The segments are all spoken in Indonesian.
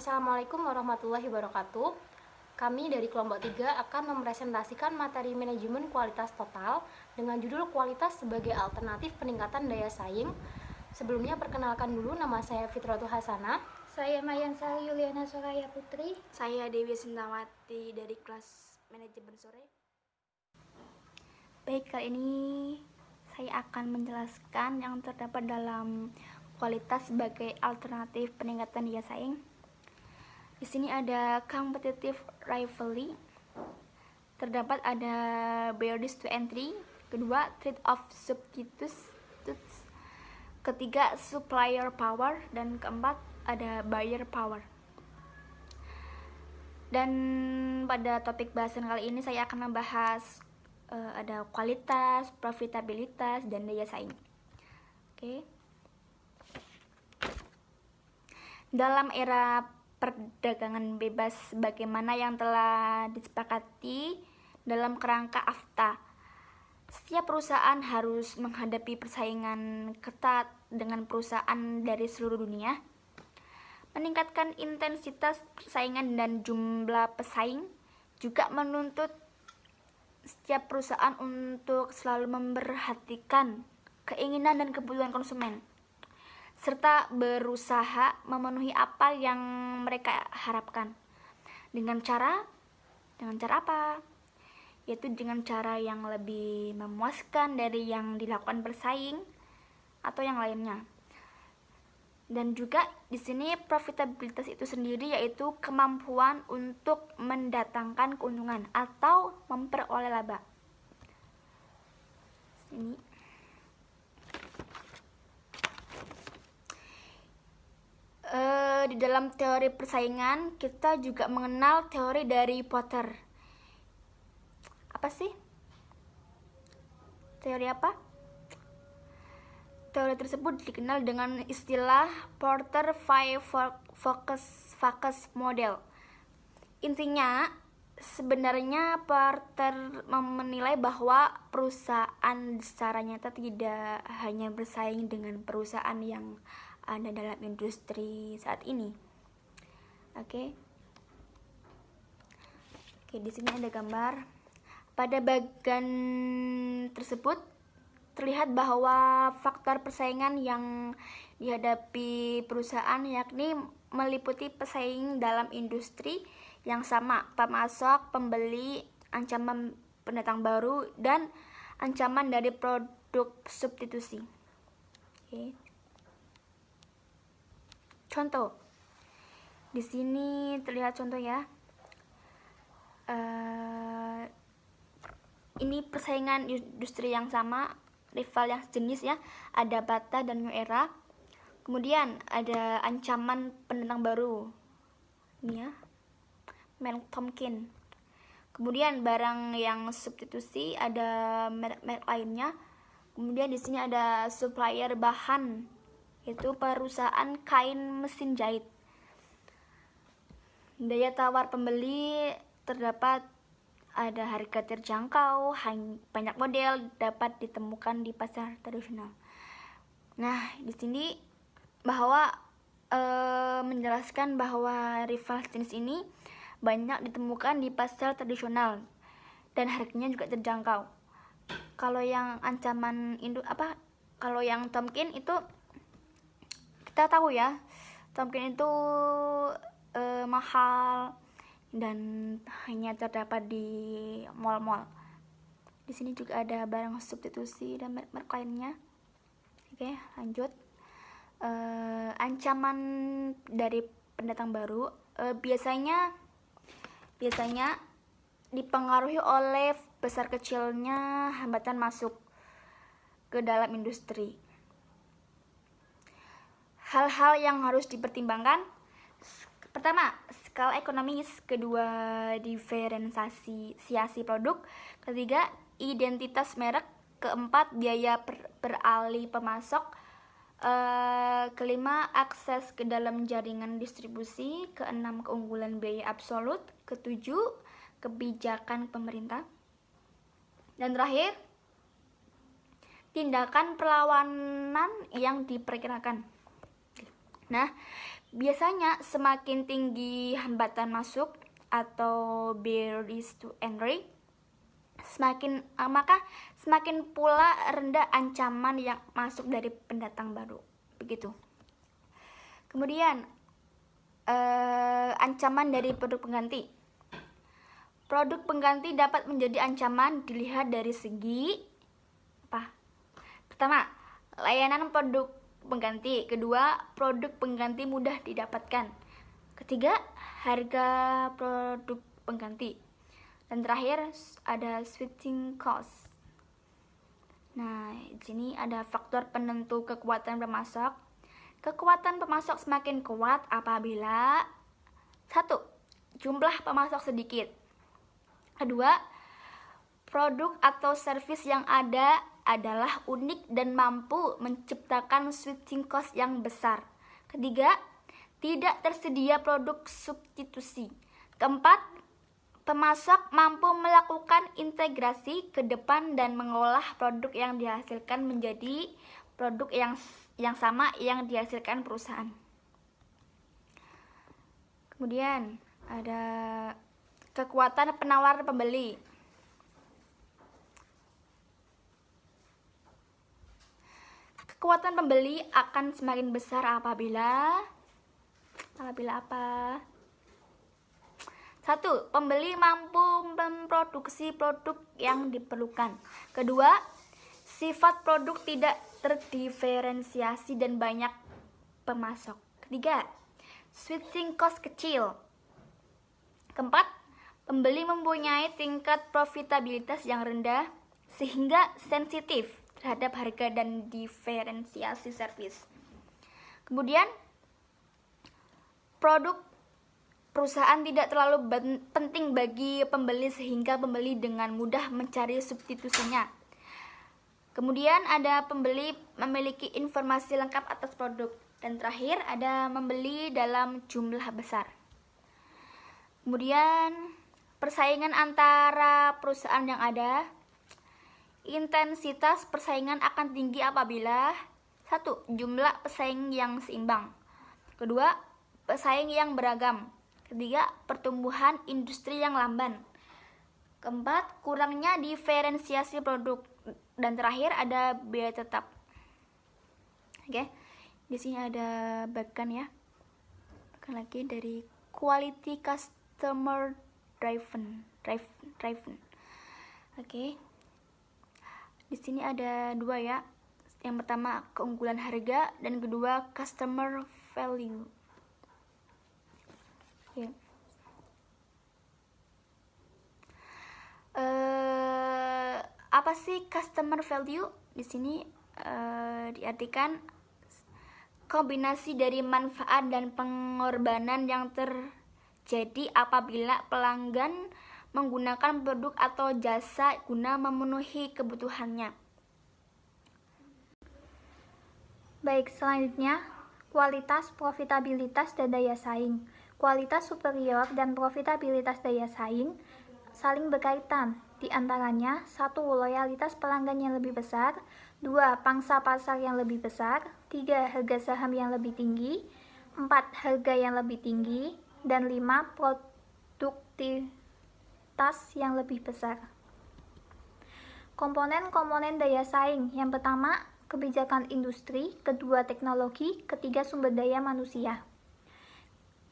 Assalamualaikum warahmatullahi wabarakatuh. Kami dari kelompok 3 akan mempresentasikan materi manajemen kualitas total dengan judul kualitas sebagai alternatif peningkatan daya saing. Sebelumnya perkenalkan dulu, nama saya Fitratul Hasanah. Saya Mayansa Yuliana Soraya Putri. Saya Dewi Sendawati dari kelas manajemen sore. Baik, kali ini saya akan menjelaskan yang terdapat dalam kualitas sebagai alternatif peningkatan daya saing. Di sini ada competitive rivalry, terdapat ada barriers to entry, kedua trade off substitutes, ketiga supplier power, dan keempat ada buyer power. Dan pada topik bahasan kali ini saya akan membahas ada kualitas, profitabilitas, dan daya saing. Oke. Dalam era perdagangan bebas bagaimana yang telah disepakati dalam kerangka AFTA, setiap perusahaan harus menghadapi persaingan ketat dengan perusahaan dari seluruh dunia. Meningkatkan intensitas persaingan dan jumlah pesaing juga menuntut setiap perusahaan untuk selalu memperhatikan keinginan dan kebutuhan konsumen, serta berusaha memenuhi apa yang mereka harapkan. Dengan cara apa? Yaitu dengan cara yang lebih memuaskan dari yang dilakukan bersaing atau yang lainnya. Dan juga di sini profitabilitas itu sendiri yaitu kemampuan untuk mendatangkan keuntungan atau memperoleh laba. Ini di dalam teori persaingan kita juga mengenal teori dari Porter. Apa sih? Teori apa? Teori tersebut dikenal dengan istilah Porter Five Focus Model. Intinya, sebenarnya Porter menilai bahwa perusahaan secara nyata tidak hanya bersaing dengan perusahaan yang ada dalam industri saat ini. Oke, di sini ada gambar. Pada bagian tersebut terlihat bahwa faktor persaingan yang dihadapi perusahaan yakni meliputi pesaing dalam industri yang sama, pemasok, pembeli, ancaman pendatang baru, dan ancaman dari produk substitusi. Oke. Contoh, di sini terlihat contoh ya. Ini persaingan industri yang sama, rival yang sejenis ya. Ada Bata dan New Era. Kemudian ada ancaman pendatang baru. Ini ya, merek Tomkin. Kemudian barang yang substitusi ada merek lainnya. Kemudian di sini ada supplier bahan, yaitu perusahaan kain mesin jahit. Daya tawar pembeli terdapat ada harga terjangkau, banyak model dapat ditemukan di pasar tradisional. Nah, di sini bahwa menjelaskan bahwa rival jenis ini banyak ditemukan di pasar tradisional dan harganya juga terjangkau. Kalau yang ancaman kalau yang Tomkin itu kita tahu ya, Tomkin itu mahal dan hanya terdapat di mall-mall. Di sini juga ada barang substitusi dan merek lainnya. Oke, lanjut. Ancaman dari pendatang baru biasanya dipengaruhi oleh besar kecilnya hambatan masuk ke dalam industri. Hal-hal yang harus dipertimbangkan: pertama, skala ekonomis; kedua, diferensiasi produk; ketiga, identitas merek; keempat, biaya beralih pemasok; kelima, akses ke dalam jaringan distribusi; keenam, keunggulan biaya absolut; ketujuh, kebijakan pemerintah; dan terakhir, tindakan perlawanan yang diperkirakan. Nah, Biasanya semakin tinggi hambatan masuk atau barriers to entry, maka semakin pula rendah ancaman yang masuk dari pendatang baru. Begitu. Kemudian ancaman dari produk pengganti. Produk pengganti dapat menjadi ancaman dilihat dari segi apa? Pertama, layanan produk pengganti. Kedua, produk pengganti mudah didapatkan. Ketiga, harga produk pengganti. Dan terakhir ada switching cost. Nah, di sini ada faktor penentu kekuatan pemasok. Kekuatan pemasok semakin kuat apabila 1. Jumlah pemasok sedikit. Kedua, produk atau servis yang ada adalah unik dan mampu menciptakan switching cost yang besar. Ketiga, tidak tersedia produk substitusi. Keempat, pemasok mampu melakukan integrasi ke depan dan mengolah produk yang dihasilkan menjadi produk yang sama yang dihasilkan perusahaan. Kemudian ada kekuatan penawar pembeli. Kekuatan pembeli akan semakin besar apabila apa? 1. Pembeli mampu memproduksi produk yang diperlukan. Kedua, sifat produk tidak terdiferensiasi dan banyak pemasok. Ketiga, switching cost kecil. Keempat, pembeli mempunyai tingkat profitabilitas yang rendah sehingga sensitif terhadap harga dan diferensiasi servis. Kemudian, produk perusahaan tidak terlalu penting bagi pembeli sehingga pembeli dengan mudah mencari substitusinya. Kemudian ada pembeli memiliki informasi lengkap atas produk. Dan terakhir ada membeli dalam jumlah besar. Kemudian persaingan antara perusahaan yang ada. Intensitas persaingan akan tinggi apabila 1. Jumlah pesaing yang seimbang. Kedua, pesaing yang beragam. Ketiga, pertumbuhan industri yang lamban. Keempat, kurangnya diferensiasi produk. Dan terakhir ada biaya tetap. Oke, di sini ada bagan ya. Bagan lagi dari quality customer driven. Oke. Di sini ada dua ya. Yang pertama keunggulan harga dan kedua customer value. Oke. Apa sih customer value? Di sini diartikan kombinasi dari manfaat dan pengorbanan yang terjadi apabila pelanggan menggunakan produk atau jasa guna memenuhi kebutuhannya. Baik, selanjutnya kualitas, profitabilitas, dan daya saing. Kualitas superior dan profitabilitas daya saing saling berkaitan. Di antaranya, 1. Loyalitas pelanggan yang lebih besar, 2. Pangsa pasar yang lebih besar, 3. Harga saham yang lebih tinggi, 4. Harga yang lebih tinggi, dan 5. Produktivitas yang lebih besar. Komponen-komponen daya saing. Yang pertama, kebijakan industri, kedua teknologi, ketiga sumber daya manusia.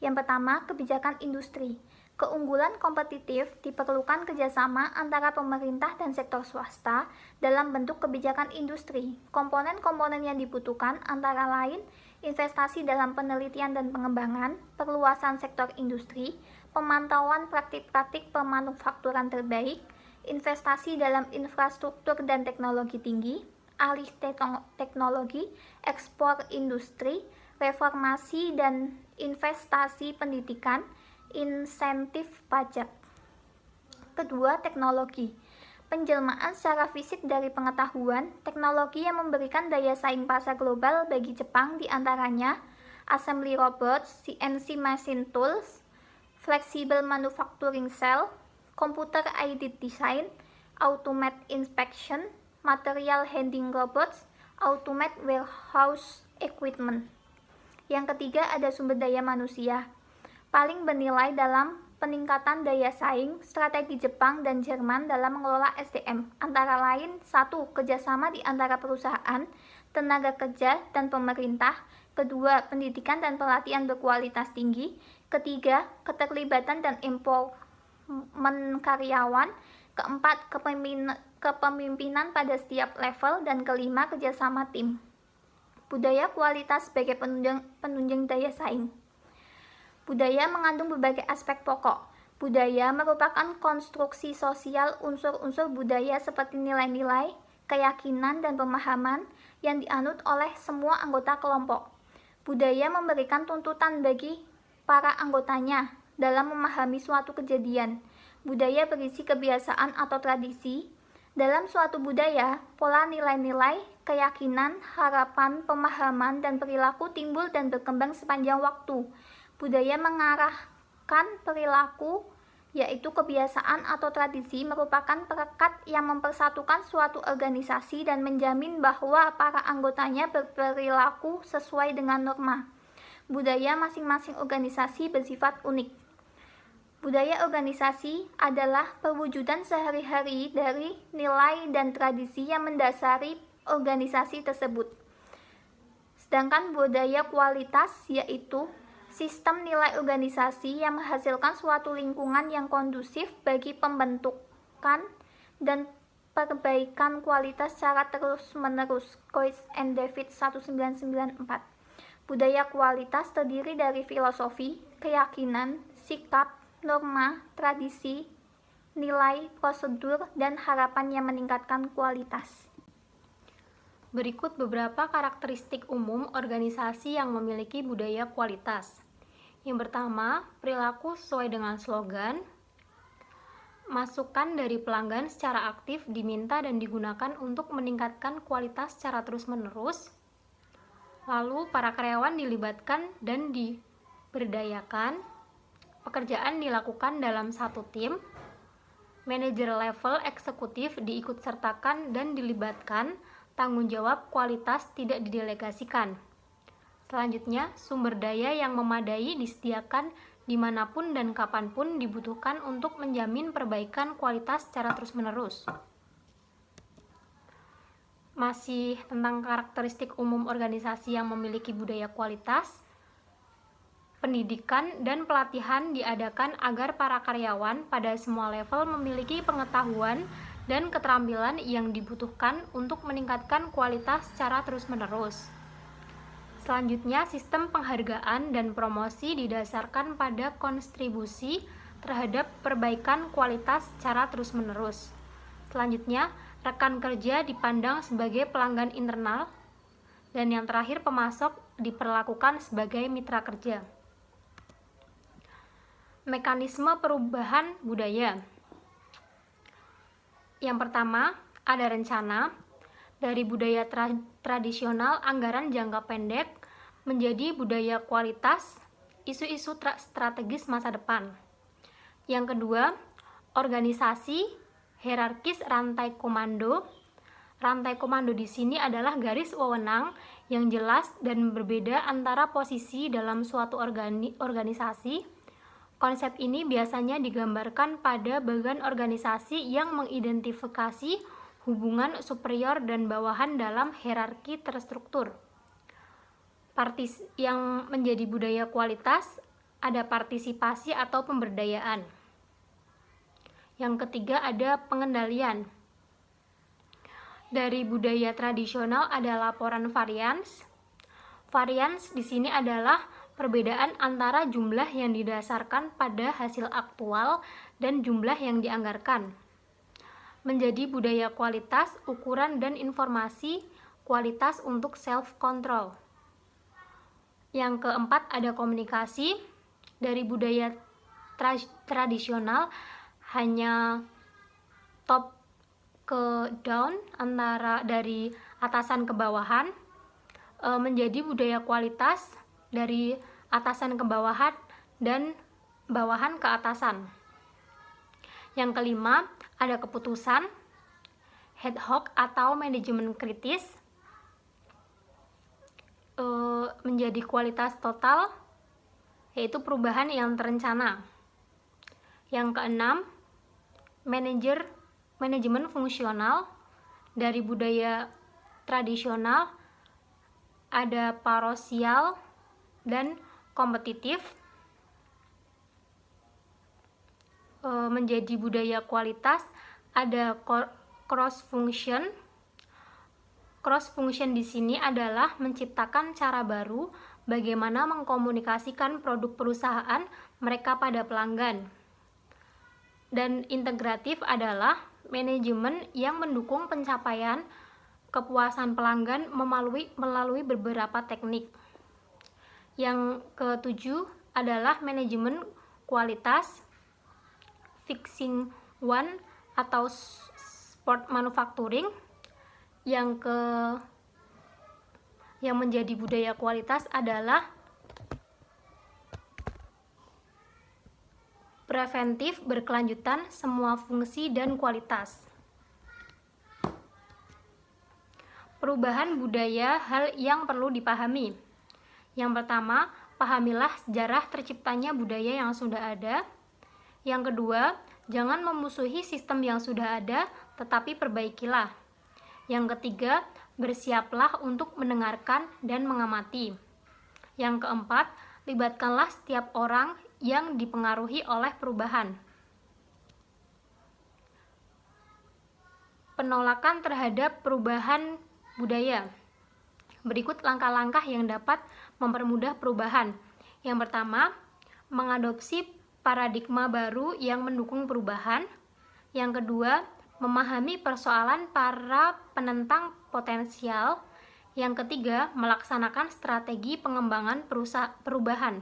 Yang pertama, kebijakan industri. Keunggulan kompetitif diperlukan kerjasama antara pemerintah dan sektor swasta dalam bentuk kebijakan industri. Komponen-komponen yang dibutuhkan antara lain investasi dalam penelitian dan pengembangan, perluasan sektor industri, pemantauan praktik-praktik pemanufakturan terbaik, investasi dalam infrastruktur dan teknologi tinggi, alih teknologi, ekspor industri, reformasi dan investasi pendidikan, insentif pajak. Kedua, teknologi. Penjelmaan secara fisik dari pengetahuan, teknologi yang memberikan daya saing pasar global bagi Jepang diantaranya assembly robots, CNC machine tools, flexible manufacturing cell, computer aided design, automated inspection, material handling robots, automated warehouse equipment. Yang ketiga ada sumber daya manusia. Paling bernilai dalam peningkatan daya saing, strategi Jepang dan Jerman dalam mengelola SDM, antara lain 1. Kerjasama di antara perusahaan, tenaga kerja, dan pemerintah. Kedua, pendidikan dan pelatihan berkualitas tinggi. Ketiga, keterlibatan dan empowerment karyawan. Keempat, kepemimpinan pada setiap level. Dan kelima, kerjasama tim. Budaya kualitas sebagai penunjang daya saing. Budaya mengandung berbagai aspek pokok. Budaya merupakan konstruksi sosial unsur-unsur budaya seperti nilai-nilai, keyakinan, dan pemahaman yang dianut oleh semua anggota kelompok. Budaya memberikan tuntutan bagi para anggotanya dalam memahami suatu kejadian. Budaya berisi kebiasaan atau tradisi. Dalam suatu budaya, pola nilai-nilai, keyakinan, harapan, pemahaman, dan perilaku timbul dan berkembang sepanjang waktu. Budaya mengarahkan perilaku, yaitu kebiasaan atau tradisi, merupakan perekat yang mempersatukan suatu organisasi dan menjamin bahwa para anggotanya berperilaku sesuai dengan norma. Budaya masing-masing organisasi bersifat unik. Budaya organisasi adalah perwujudan sehari-hari dari nilai dan tradisi yang mendasari organisasi tersebut. Sedangkan budaya kualitas yaitu sistem nilai organisasi yang menghasilkan suatu lingkungan yang kondusif bagi pembentukan dan perbaikan kualitas secara terus-menerus. Coyce and David 1994. Budaya kualitas terdiri dari filosofi, keyakinan, sikap, norma, tradisi, nilai, prosedur, dan harapan yang meningkatkan kualitas. Berikut beberapa karakteristik umum organisasi yang memiliki budaya kualitas. Yang pertama, perilaku sesuai dengan slogan. Masukan dari pelanggan secara aktif diminta dan digunakan untuk meningkatkan kualitas secara terus-menerus. Lalu, para karyawan dilibatkan dan diberdayakan. Pekerjaan dilakukan dalam satu tim. Manajer level eksekutif diikutsertakan dan dilibatkan. Tanggung jawab kualitas tidak didelegasikan. Selanjutnya, sumber daya yang memadai disediakan dimanapun dan kapanpun dibutuhkan untuk menjamin perbaikan kualitas secara terus-menerus. Masih tentang karakteristik umum organisasi yang memiliki budaya kualitas, pendidikan dan pelatihan diadakan agar para karyawan pada semua level memiliki pengetahuan dan keterampilan yang dibutuhkan untuk meningkatkan kualitas secara terus-menerus. Selanjutnya, sistem penghargaan dan promosi didasarkan pada kontribusi terhadap perbaikan kualitas secara terus-menerus. Selanjutnya, rekan kerja dipandang sebagai pelanggan internal, dan yang terakhir, pemasok diperlakukan sebagai mitra kerja. Mekanisme perubahan budaya. Yang pertama, ada rencana. Dari budaya tradisional anggaran jangka pendek menjadi budaya kualitas, isu-isu strategis masa depan. Yang kedua, organisasi hierarkis rantai komando. Rantai komando di sini adalah garis wewenang yang jelas dan berbeda antara posisi dalam suatu organisasi. Konsep ini biasanya digambarkan pada bagian organisasi yang mengidentifikasi hubungan superior dan bawahan dalam hierarki terstruktur. Yang menjadi budaya kualitas ada partisipasi atau pemberdayaan. Yang ketiga ada pengendalian. Dari budaya tradisional ada laporan varians. Varians di sini adalah perbedaan antara jumlah yang didasarkan pada hasil aktual dan jumlah yang dianggarkan. Menjadi budaya kualitas, ukuran dan informasi kualitas untuk self-control. Yang keempat ada komunikasi. Dari budaya tradisional hanya top ke down, antara dari atasan ke bawahan. Menjadi budaya kualitas dari atasan ke bawahan dan bawahan ke atasan. Yang kelima, ada keputusan, ad hoc atau manajemen kritis. menjadi kualitas total, yaitu perubahan yang terencana. Yang keenam, manajemen fungsional. Dari budaya tradisional ada parosial dan kompetitif. Menjadi budaya kualitas ada cross function. Cross function di sini adalah menciptakan cara baru bagaimana mengkomunikasikan produk perusahaan mereka pada pelanggan. Dan integratif adalah manajemen yang mendukung pencapaian kepuasan pelanggan melalui beberapa teknik. Yang ketujuh adalah manajemen kualitas, fixing one atau sport manufacturing. Yang menjadi budaya kualitas adalah preventif, berkelanjutan, semua fungsi dan kualitas. Perubahan budaya, hal yang perlu dipahami. Yang pertama, pahamilah sejarah terciptanya budaya yang sudah ada. Yang kedua, jangan memusuhi sistem yang sudah ada, tetapi perbaikilah. Yang ketiga, bersiaplah untuk mendengarkan dan mengamati. Yang keempat, libatkanlah setiap orang yang dipengaruhi oleh perubahan. Penolakan terhadap perubahan budaya. Berikut langkah-langkah yang dapat mempermudah perubahan. Yang pertama, mengadopsi paradigma baru yang mendukung perubahan. Yang kedua, memahami persoalan para penentang potensial. Yang ketiga, melaksanakan strategi pengembangan perubahan.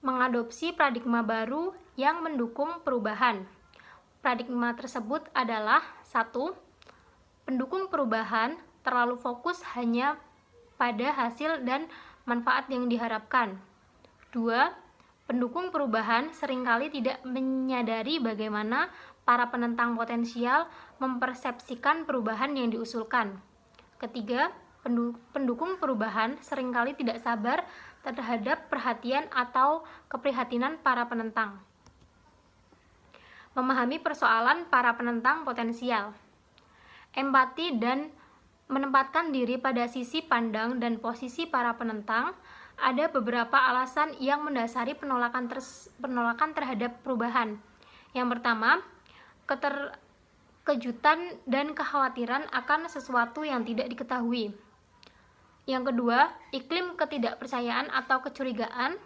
Mengadopsi paradigma baru yang mendukung perubahan. Paradigma tersebut adalah 1. Pendukung perubahan terlalu fokus hanya pada hasil dan manfaat yang diharapkan. 2. Pendukung perubahan seringkali tidak menyadari bagaimana para penentang potensial mempersepsikan perubahan yang diusulkan. Ketiga, pendukung perubahan seringkali tidak sabar terhadap perhatian atau keprihatinan para penentang. Memahami persoalan para penentang potensial. Empati dan menempatkan diri pada sisi pandang dan posisi para penentang. Ada beberapa alasan yang mendasari penolakan terhadap perubahan. Yang pertama, kejutan dan kekhawatiran akan sesuatu yang tidak diketahui. Yang kedua, iklim ketidakpercayaan atau kecurigaan.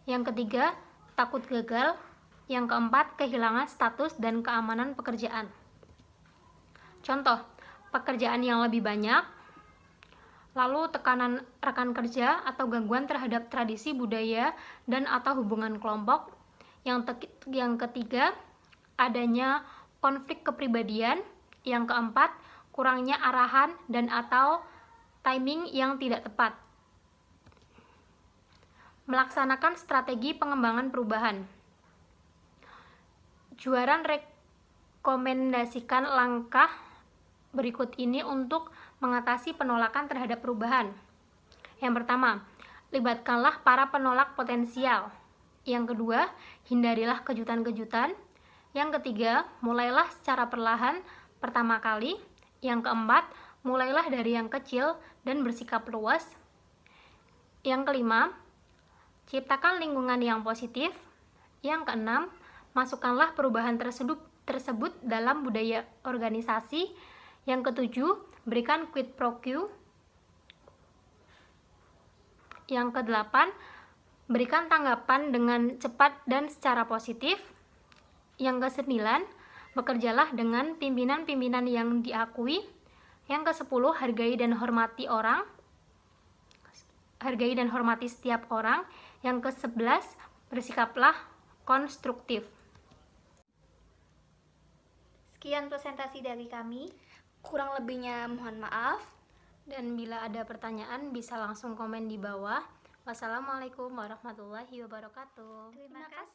Yang ketiga, takut gagal. Yang keempat, kehilangan status dan keamanan pekerjaan. Contoh, pekerjaan yang lebih banyak, lalu tekanan rekan kerja atau gangguan terhadap tradisi budaya dan atau hubungan kelompok. Yang ketiga, adanya konflik kepribadian. Yang keempat, kurangnya arahan dan atau timing yang tidak tepat. Melaksanakan strategi pengembangan perubahan. Juaran rekomendasikan langkah berikut ini untuk mengatasi penolakan terhadap perubahan. Yang pertama, libatkanlah para penolak potensial. Yang kedua, hindarilah kejutan-kejutan. Yang ketiga, mulailah secara perlahan pertama kali. Yang keempat, mulailah dari yang kecil dan bersikap luas. Yang kelima, ciptakan lingkungan yang positif. Yang keenam, masukkanlah perubahan tersebut dalam budaya organisasi. Yang ketujuh, berikan quid pro quo. Yang kedelapan, berikan tanggapan dengan cepat dan secara positif. Yang kesembilan, bekerjalah dengan pimpinan-pimpinan yang diakui. Yang kesepuluh, hargai dan hormati setiap orang. Yang kesebelas, bersikaplah konstruktif. Sekian presentasi dari kami. Kurang lebihnya mohon maaf. Dan bila ada pertanyaan bisa langsung komen di bawah. Wassalamualaikum warahmatullahi wabarakatuh. Terima kasih.